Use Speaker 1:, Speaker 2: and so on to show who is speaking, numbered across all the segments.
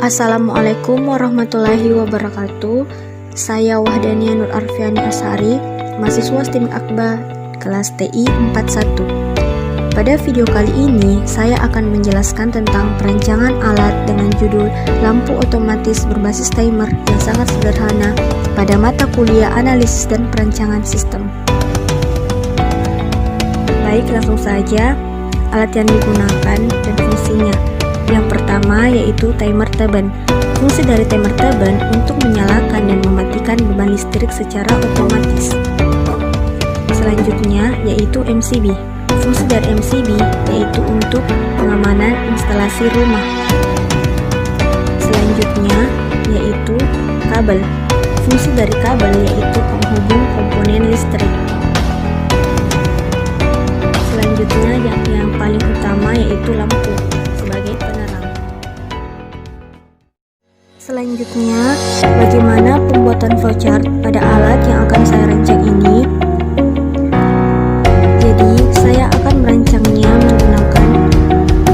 Speaker 1: Assalamualaikum warahmatullahi wabarakatuh. Saya Wahdania Nur Arfiani Ashari, mahasiswa STIM Akba kelas TI 41. Pada video kali ini, saya akan menjelaskan tentang perancangan alat dengan judul lampu otomatis berbasis timer yang sangat sederhana pada mata kuliah analisis dan perancangan sistem. Baik, langsung saja. Alat yang digunakan dan fungsinya. Yang pertama yaitu timer taban. Fungsi dari timer taban untuk menyalakan dan mematikan beban listrik secara otomatis. Selanjutnya yaitu MCB. Fungsi dari MCB yaitu untuk pengamanan instalasi rumah. Selanjutnya yaitu kabel. Fungsi dari kabel yaitu penghubung komponen listrik. Selanjutnya yang paling utama yaitu lampu sebagai penerang. Selanjutnya, bagaimana pembuatan flowchart pada alat yang akan saya rancang ini? Jadi, saya akan merancangnya menggunakan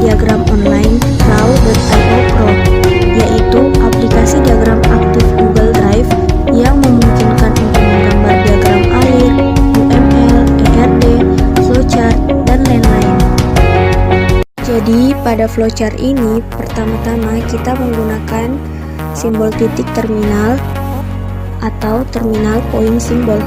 Speaker 1: diagram online Flow.io Pro, yaitu aplikasi diagram aktif Google Drive yang memungkinkan untuk menggambar diagram alir, UML, ERD, flowchart, dan lain-lain. Jadi, pada flowchart ini, pertama-tama kita menggunakan simbol titik terminal atau terminal point symbol.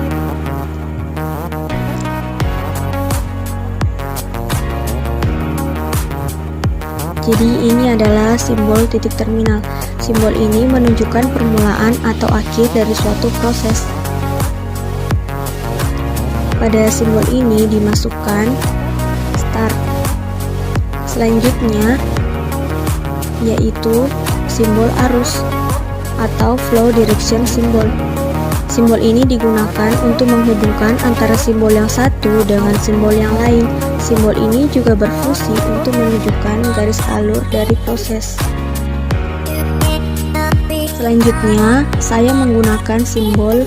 Speaker 1: Jadi ini adalah simbol titik terminal. Simbol ini menunjukkan permulaan atau akhir dari suatu proses. Pada simbol ini dimasukkan start. Selanjutnya yaitu simbol arus atau flow direction symbol. Simbol ini digunakan untuk menghubungkan antara simbol yang satu dengan simbol yang lain. Simbol ini juga berfungsi untuk menunjukkan garis alur dari proses. Selanjutnya, saya menggunakan simbol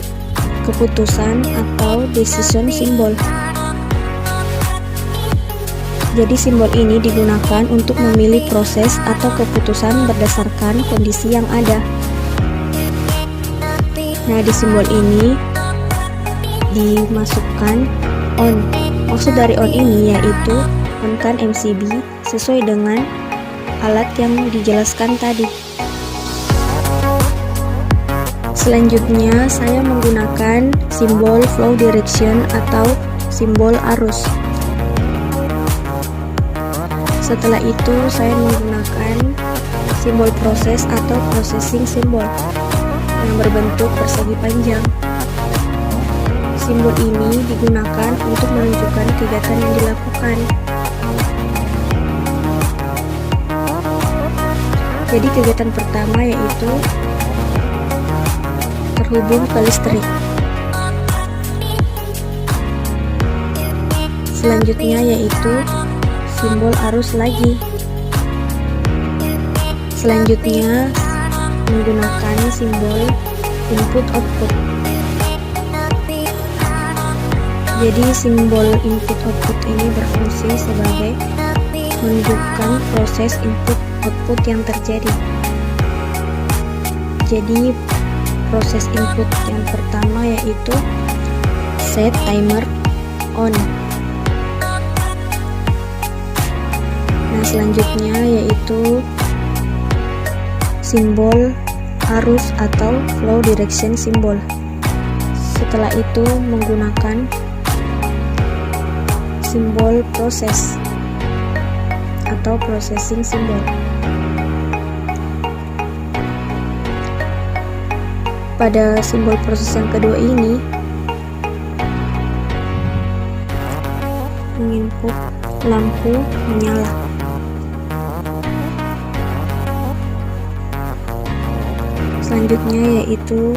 Speaker 1: keputusan atau decision symbol. Jadi simbol ini digunakan untuk memilih proses atau keputusan berdasarkan kondisi yang ada. Nah, di simbol ini dimasukkan on. Maksud dari on ini yaitu on-kan MCB sesuai dengan alat yang dijelaskan tadi. Selanjutnya, saya menggunakan simbol flow direction atau simbol arus. Setelah itu, saya menggunakan simbol proses atau processing symbol yang berbentuk persegi panjang. Simbol ini digunakan untuk menunjukkan kegiatan yang dilakukan. Jadi kegiatan pertama yaitu terhubung ke listrik. Selanjutnya yaitu simbol arus lagi. Selanjutnya menggunakan simbol input output. Jadi simbol input output ini berfungsi sebagai menunjukkan proses input output yang terjadi. Jadi proses input yang pertama yaitu set timer on. Nah, selanjutnya yaitu simbol arus atau flow direction symbol. Setelah itu menggunakan simbol proses atau processing symbol. Pada simbol proses yang kedua ini menginput lampu menyala. Selanjutnya yaitu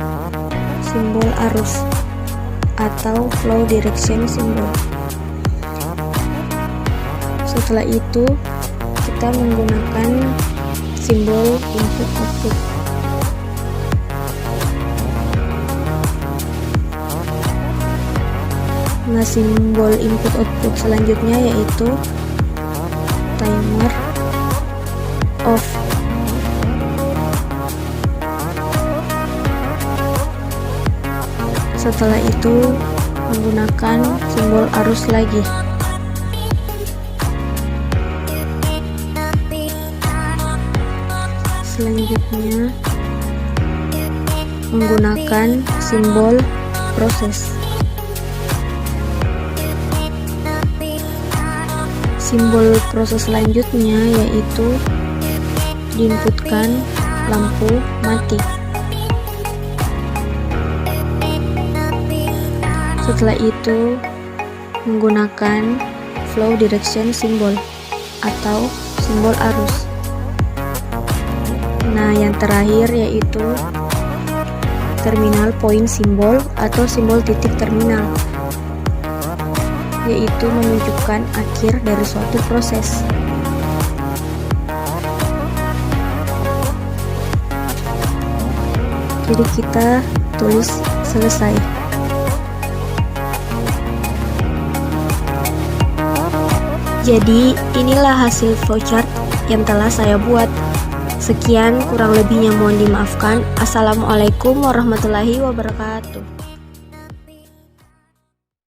Speaker 1: simbol arus atau flow direction symbol. Setelah itu kita menggunakan simbol input output. Nah, simbol input output selanjutnya yaitu timer off. Setelah itu menggunakan simbol arus lagi. Selanjutnya menggunakan simbol proses. Simbol proses selanjutnya yaitu diinputkan lampu mati. Setelah itu menggunakan flow direction symbol atau simbol arus. Nah, yang terakhir yaitu terminal point symbol atau simbol titik terminal, yaitu menunjukkan akhir dari suatu proses. Jadi kita tulis selesai. Jadi inilah hasil flowchart yang telah saya buat. Sekian, kurang lebihnya mohon dimaafkan. Assalamualaikum warahmatullahi wabarakatuh.